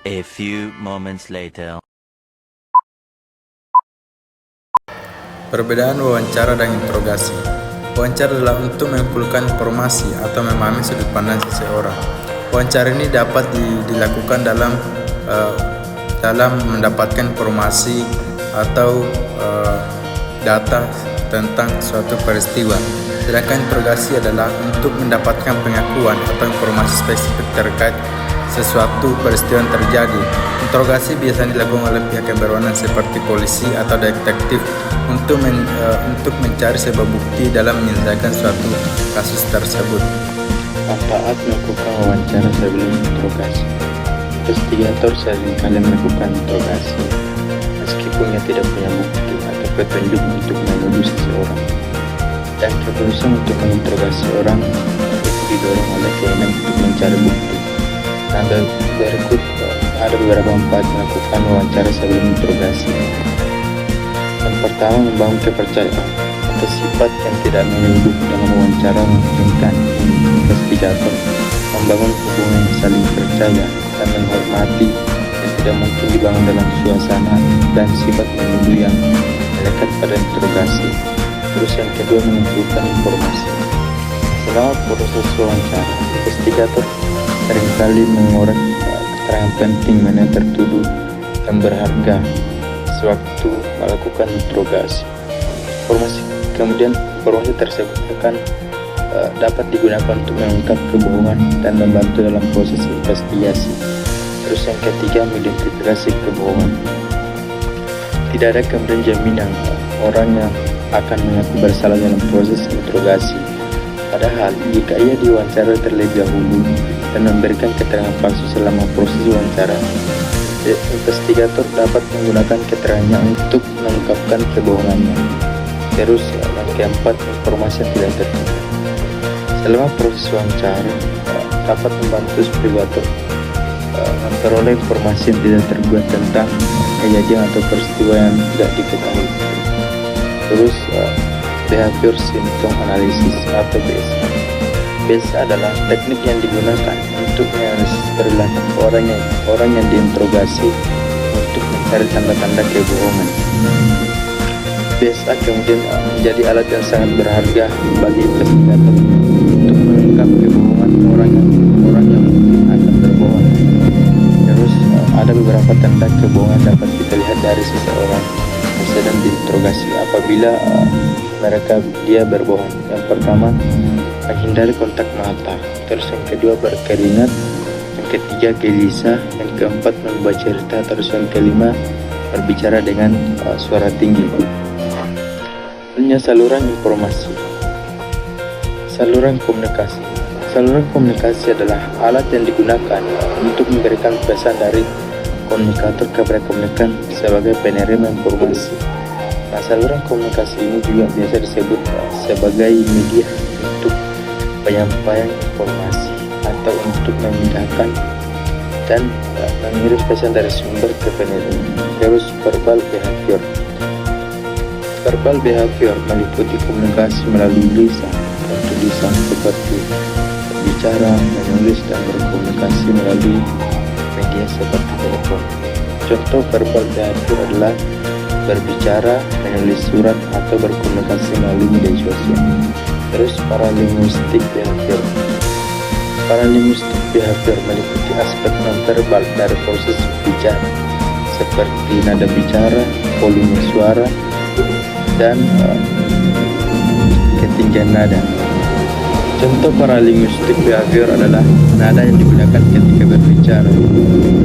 A few moments later. Perbedaan wawancara dan interogasi. Wawancara adalah untuk mengumpulkan informasi atau memahami sudut pandang seseorang. Wawancara ini dapat dilakukan dalam mendapatkan informasi atau data tentang suatu peristiwa. Sedangkan interogasi adalah untuk mendapatkan pengakuan atau informasi spesifik terkait sesuatu peristiwa yang terjadi. Interogasi biasanya dilakukan oleh pihak yang berwenang seperti polisi atau detektif untuk mencari sebab bukti dalam menyelesaikan suatu kasus tersebut. Manfaat melakukan wawancara sebelum interogasi. Investigator seringkali melakukan interogasi meskipun ia tidak punya bukti atau petunjuk untuk menuduh seseorang, dan keputusan untuk menginterogasi orang itu didorong oleh keinginan untuk mencari bukti. Nah, berikut ada beberapa manfaat melakukan wawancara sebelum interogasi. Yang pertama, membangun kepercayaan atau sifat yang tidak menyuguh dalam wawancara memungkinkan investigator membangun hubungan yang saling percaya dan menghormati yang tidak mungkin dibangun dalam suasana dan sifat menuduh yang melekat pada interogasi. Terus yang kedua, mengumpulkan informasi. Selama proses wawancara, investigator seringkali mengorek keterangan penting mengenai tertuduh yang berharga sewaktu melakukan interogasi. Informasi tersebut akan dapat digunakan untuk mengungkap kebohongan dan membantu dalam proses investigasi. Terus yang ketiga, mengidentifikasi kebohongan. Tidak ada kemudian jaminan orang yang akan mengaku bersalah dalam proses interogasi. Padahal jika ia diwawancara terlebih dahulu dan memberikan keterangan palsu selama proses wawancara, investigator dapat menggunakan keterangannya untuk mengungkapkan kebohongannya. Terus yang keempat, informasi yang tidak tertutup. Selama proses wawancara dapat membantu investigator memperoleh informasi yang tidak terbuat tentang kejadian atau peristiwa yang tidak diketahui. Terus behavior symptom analysis atau BSA. BSA adalah teknik yang digunakan untuk menganalisis perilaku orang yang diinterogasi untuk mencari tanda-tanda kebohongan. BSA kemudian menjadi alat yang sangat berharga bagi investigator untuk mengungkap kebohongan orang yang mungkin akan berbohong. Terus ada beberapa tanda kebohongan dapat kita lihat dari seseorang yang sedang diinterogasi apabila dia berbohong. Yang pertama, menghindari kontak mata. Terus yang kedua, berkeringat. Yang ketiga, gelisah. Yang keempat, membuat cerita. Terus yang kelima, berbicara dengan suara tinggi. Selanjutnya, saluran informasi. Saluran komunikasi. Saluran komunikasi adalah alat yang digunakan untuk memberikan pesan dari komunikator kepada komunikan sebagai penerima informasi. Nah, saluran komunikasi ini juga biasa disebut sebagai media untuk penyampaian informasi atau untuk memindahkan dan mengirim pesan dari sumber ke penerima. Terus verbal behavior. Verbal behavior meliputi komunikasi melalui lisan dan tulisan seperti berbicara, menulis, dan berkomunikasi melalui media seperti telepon. Contoh verbal behavior adalah berbicara, menulis surat, atau berkomunikasi melalui media sosial. Terus paralinguistik behavior. Paralinguistik behavior meliputi aspek non-verbal dari proses bicara seperti nada bicara, volume suara, dan ketinggian nada. Contoh paralinguistik behavior adalah nada yang digunakan ketika berbicara,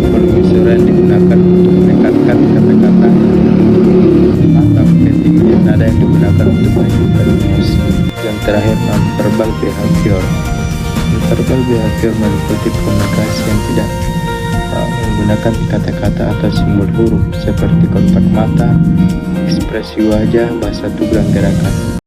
volume suara yang digunakan untuk meningkatkan kata-kata, atau ketinggian nada yang digunakan untuk menunjukkan emosi. Yang terakhir, non-verbal behavior. Non-verbal behavior meliputi komunikasi yang tidak menggunakan kata-kata atau simbol huruf seperti kontak mata, ekspresi wajah, bahasa tubuh, dan gerakan.